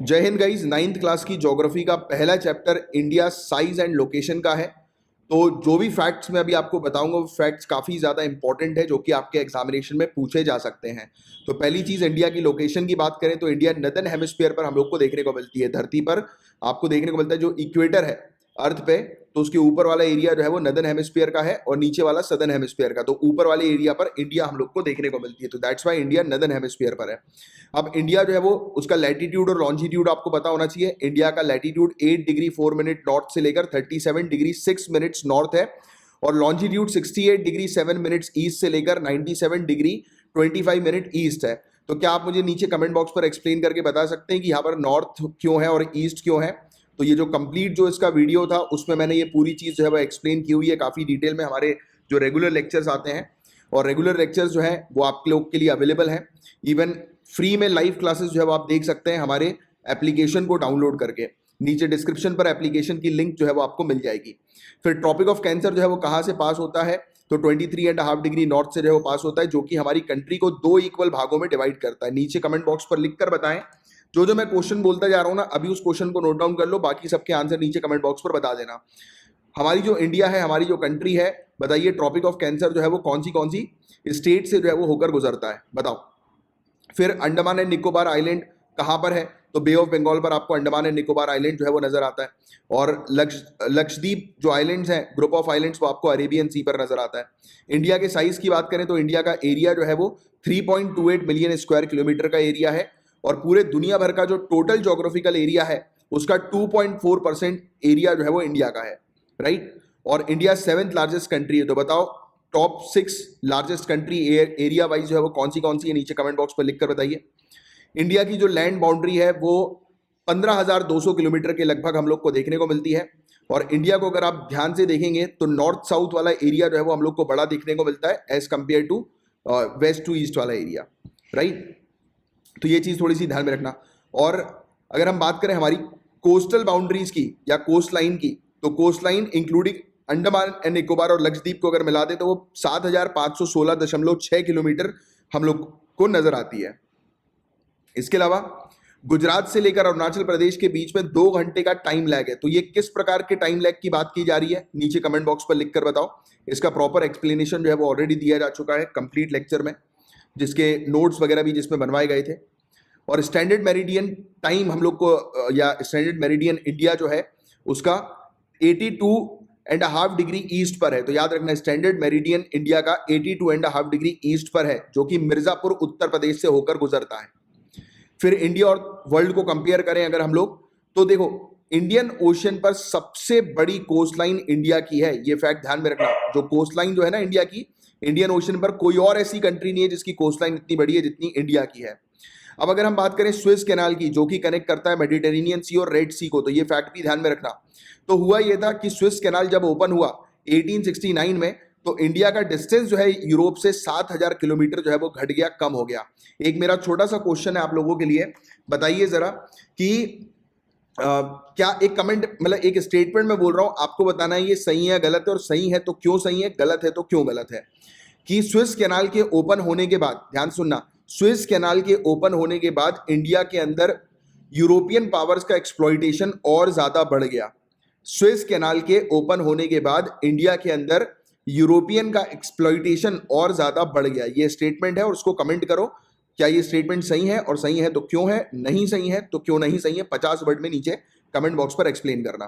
जय Hind guys, 9th class की geography का पहला chapter India size and location का है। तो जो भी फैक्ट्स मैं अभी आपको बताऊंगा वो फैक्ट्स काफ़ी ज़्यादा इंपॉर्टेंट है जो कि आपके एग्जामिनेशन में पूछे जा सकते हैं। तो पहली चीज़, इंडिया की लोकेशन की बात करें तो इंडिया नदर्न हेमिस्फीयर पर हम लोग को देखने को मिलती है। धरती पर आपको देखने को मिलता है जो इक्वेटर है अर्थ पे, तो उसके ऊपर वाला एरिया जो है वो नदर्न हेमिस्फीयर का है और नीचे वाला सदर्न हेमिस्फीयर का। तो ऊपर वाले एरिया पर इंडिया हम लोग को देखने को मिलती है, तो that's why India northern hemisphere पर है। अब इंडिया जो है वो उसका लैटिट्यूड और लॉन्जिट्यूड आपको पता होना चाहिए। इंडिया का लैटिट्यूड 8 डिग्री 4 मिनट नॉर्थ से लेकर 37 डिग्री 6 मिनट्स नॉर्थ है और लॉन्जिट्यूड 68 डिग्री 7 मिनट्स ईस्ट से लेकर 97 डिग्री 25 मिनट ईस्ट है। तो क्या आप मुझे नीचे कमेंट बॉक्स पर एक्सप्लेन करके बता सकते हैं कि यहाँ पर नॉर्थ क्यों है और ईस्ट क्यों है? तो ये जो कंप्लीट जो इसका वीडियो था उसमें मैंने ये पूरी चीज़ जो है वो एक्सप्लेन की हुई है काफ़ी डिटेल में। हमारे जो रेगुलर लेक्चर्स आते हैं और रेगुलर लेक्चर्स जो है वो आप लोग के लिए अवेलेबल हैं। इवन फ्री में लाइव क्लासेस जो है वो आप देख सकते हैं हमारे एप्लीकेशन को डाउनलोड करके। नीचे डिस्क्रिप्शन पर एप्लीकेशन की लिंक जो है वो आपको मिल जाएगी। फिर ट्रॉपिक ऑफ कैंसर जो है वो कहाँ से पास होता है? तो 23.5 डिग्री नॉर्थ से जो है वो पास होता है, जो कि हमारी कंट्री को 2 इक्वल भागों में डिवाइड करता है। नीचे कमेंट बॉक्स पर लिख कर बताएं। जो मैं क्वेश्चन बोलता जा रहा हूँ ना, अभी उस क्वेश्चन को नोट डाउन कर लो, बाकी सबके आंसर नीचे कमेंट बॉक्स पर बता देना। हमारी जो इंडिया है, हमारी जो कंट्री है, बताइए ट्रॉपिक ऑफ कैंसर जो है वो कौन सी स्टेट से जो है वो होकर गुजरता है, बताओ। फिर अंडमान एंड निकोबार आइलैंड कहाँ पर है? तो बे ऑफ बंगाल पर आपको अंडमान एंड निकोबार आइलैंड जो है वो नजर आता है। और लक्षद्वीप जो आइलैंड्स हैं, ग्रुप ऑफ आइलैंड्स, वो आपको अरेबियन सी पर नजर आता है। इंडिया के साइज की बात करें तो इंडिया का एरिया जो है वो 3.28 मिलियन स्क्वायर किलोमीटर का एरिया है और पूरे दुनिया भर का जो टोटल ज्योग्राफिकल एरिया है उसका 2.4% एरिया जो है वो इंडिया का है, राइट। और इंडिया 7th लार्जेस्ट कंट्री है। तो बताओ top 6 largest country area wise जो है वो कौन सी है? नीचे कमेंट बॉक्स पर लिखकर बताइए। इंडिया की जो लैंड बाउंड्री है वो 15,200 किलोमीटर के लगभग हम लोग को देखने को मिलती है। और इंडिया को अगर आप ध्यान से देखेंगे तो नॉर्थ साउथ वाला एरिया जो है वो हम लोग को बड़ा देखने को मिलता है as compare to west to east वाला एरिया, राइट। तो ये चीज़ थोड़ी सी ध्यान में रखना। और अगर हम बात करें हमारी कोस्टल बाउंड्रीज की या कोस्ट लाइन की, तो coast line including Andaman and Nicobar और लक्षद्वीप को अगर मिला दे तो वो 7,516.6 किलोमीटर हम लोग को नजर आती है। इसके अलावा गुजरात से लेकर अरुणाचल प्रदेश के बीच में 2 घंटे का टाइम लैग है। तो ये किस प्रकार के टाइम लैग की बात की जा रही है? नीचे कमेंट बॉक्स पर लिखकर बताओ। इसका प्रॉपर एक्सप्लेनेशन जो है वो ऑलरेडी दिया जा चुका है कंप्लीट लेक्चर में, जिसके नोट्स वगैरह भी जिसमें बनवाए गए थे। और स्टैंडर्ड मेरिडियन टाइम हम लोग को या स्टैंडर्ड मेरिडियन इंडिया जो है उसका 82.5 डिग्री ईस्ट पर है। तो याद रखना स्टैंडर्ड मेरिडियन इंडिया का 82.5 डिग्री ईस्ट पर है, जो कि मिर्जापुर उत्तर प्रदेश से होकर गुजरता है। फिर इंडिया और वर्ल्ड को कंपेयर करें अगर हम लोग, तो देखो इंडियन ओशन पर सबसे बड़ी कोस्ट लाइन इंडिया की है। ये फैक्ट ध्यान में रखना। जो कोस्ट लाइन जो है ना इंडिया की, इंडियन ओशन पर कोई और ऐसी कंट्री नहीं है जिसकी कोस्ट लाइन इतनी बड़ी है जितनी इंडिया की है। अब अगर हम बात करें स्विस कैनाल की, जो कि कनेक्ट करता है मेडिटेरेनियन सी और रेड सी को, तो ये फैक्ट भी ध्यान में रखना। तो हुआ ये था कि स्विस कैनाल जब ओपन हुआ 1869 में, तो इंडिया का डिस्टेंस जो है यूरोप से 7,000 किलोमीटर जो है वो घट गया, कम हो गया। एक मेरा छोटा सा क्वेश्चन है आप लोगों के लिए, बताइए जरा कि क्या एक कमेंट, मतलब एक स्टेटमेंट में बोल रहा हूं, आपको बताना है ये सही है गलत है, और सही है तो क्यों सही है, गलत है तो क्यों गलत है। कि स्विस कैनाल के ओपन होने के बाद, ध्यान सुनना, स्विस कैनाल के ओपन होने के बाद इंडिया के अंदर यूरोपियन पावर्स का एक्सप्लॉइटेशन और ज्यादा बढ़ गया। स्विस कैनाल के ओपन होने के बाद इंडिया के अंदर यूरोपियन का एक्सप्लॉइटेशन और ज्यादा बढ़ गया। ये स्टेटमेंट है और उसको कमेंट करो, क्या ये स्टेटमेंट सही है, और सही है तो क्यों है, नहीं सही है तो क्यों नहीं सही है। 50 वर्ड में नीचे कमेंट बॉक्स पर एक्सप्लेन करना।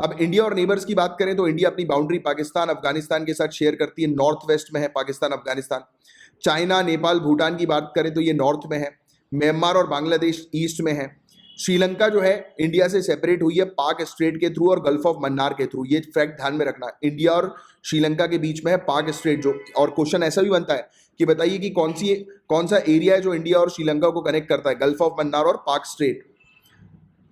अब इंडिया और नेबर्स की बात करें तो इंडिया अपनी बाउंड्री पाकिस्तान अफगानिस्तान के साथ शेयर करती है। नॉर्थ वेस्ट में है पाकिस्तान अफगानिस्तान। चाइना नेपाल भूटान की बात करें तो ये नॉर्थ में है। म्यांमार और बांग्लादेश ईस्ट में है। श्रीलंका जो है इंडिया से सेपरेट हुई है पाक स्ट्रेट के थ्रू और गल्फ ऑफ मन्नार के थ्रू। ये फैक्ट ध्यान में रखना, इंडिया और श्रीलंका के बीच में है पाक स्ट्रेट जो। और क्वेश्चन ऐसा भी बनता है कि बताइए कि कौन सा एरिया है जो इंडिया और श्रीलंका को कनेक्ट करता है? गल्फ ऑफ मन्नार और पाक स्ट्रेट,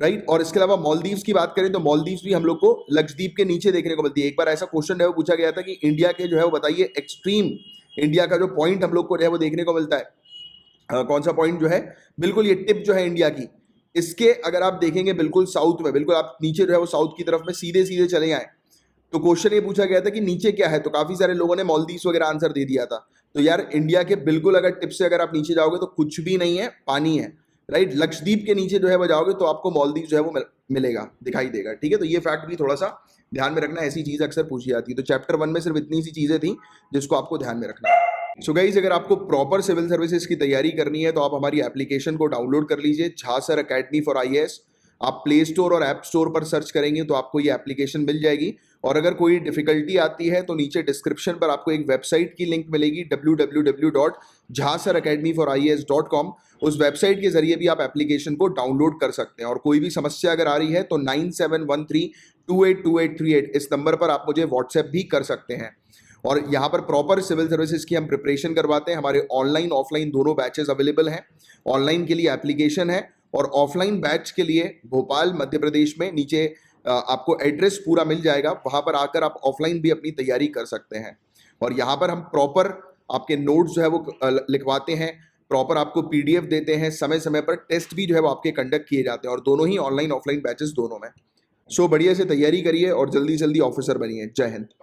राइट। और इसके अलावा मालदीव्स की बात करें तो मालदीव्स भी हम लोग को लक्षद्वीप के नीचे देखने को मिलती है। एक बार ऐसा क्वेश्चन है वो पूछा गया था कि इंडिया के जो है वो बताइए एक्सट्रीम इंडिया का जो पॉइंट हम लोग को जो है वो देखने को मिलता है, कौन सा पॉइंट जो है, बिल्कुल ये टिप जो है इंडिया की, इसके अगर आप देखेंगे बिल्कुल साउथ में, बिल्कुल आप नीचे जो है वो साउथ की तरफ में सीधे सीधे चले आए। तो क्वेश्चन ये पूछा गया था कि नीचे क्या है, तो काफी सारे लोगों ने मालदीव्स वगैरह आंसर दे दिया था। तो यार इंडिया के बिल्कुल अगर टिप से अगर आप नीचे जाओगे तो कुछ भी नहीं है, पानी है, राइट, लक्षद्वीप के नीचे जो है वो जाओगे तो आपको मालदीव जो है वो मिलेगा, दिखाई देगा, ठीक है। तो ये फैक्ट भी थोड़ा सा ध्यान में रखना, ऐसी चीज अक्सर पूछी जाती है। तो चैप्टर 1 में सिर्फ इतनी सी चीजें थी जिसको आपको ध्यान में रखना है। सो गाइस, अगर आपको प्रॉपर सिविल सर्विसेज की तैयारी करनी है तो आप हमारी एप्लीकेशन को डाउनलोड कर लीजिए, Jha sir academy for IAS. आप प्ले स्टोर और ऐप स्टोर पर सर्च करेंगे तो आपको ये एप्लीकेशन मिल जाएगी। और अगर कोई डिफिकल्टी आती है तो नीचे डिस्क्रिप्शन पर आपको एक वेबसाइट की लिंक मिलेगी, www.jhasarakademyforIAS.com। उस वेबसाइट के जरिए भी आप एप्लीकेशन को डाउनलोड कर सकते हैं। और कोई भी समस्या अगर आ रही है तो 9713282838 इस नंबर पर आप मुझे व्हाट्सएप भी कर सकते हैं। और यहाँ पर प्रॉपर सिविल सर्विसेज की हम प्रिपरेशन करवाते हैं। हमारे ऑनलाइन ऑफलाइन दोनों बैचेस अवेलेबल हैं। ऑनलाइन के लिए एप्लीकेशन है और ऑफलाइन बैच के लिए भोपाल मध्य प्रदेश में नीचे आपको एड्रेस पूरा मिल जाएगा, वहां पर आकर आप ऑफलाइन भी अपनी तैयारी कर सकते हैं। और यहाँ पर हम प्रॉपर आपके नोट्स जो है वो लिखवाते हैं, प्रॉपर आपको पीडीएफ देते हैं, समय समय पर टेस्ट भी जो है वो आपके कंडक्ट किए जाते हैं, और दोनों ही ऑनलाइन ऑफलाइन बैचेस दोनों में। सो बढ़िया से तैयारी करिए और जल्दी जल्दी ऑफिसर बनिए। जय हिंद।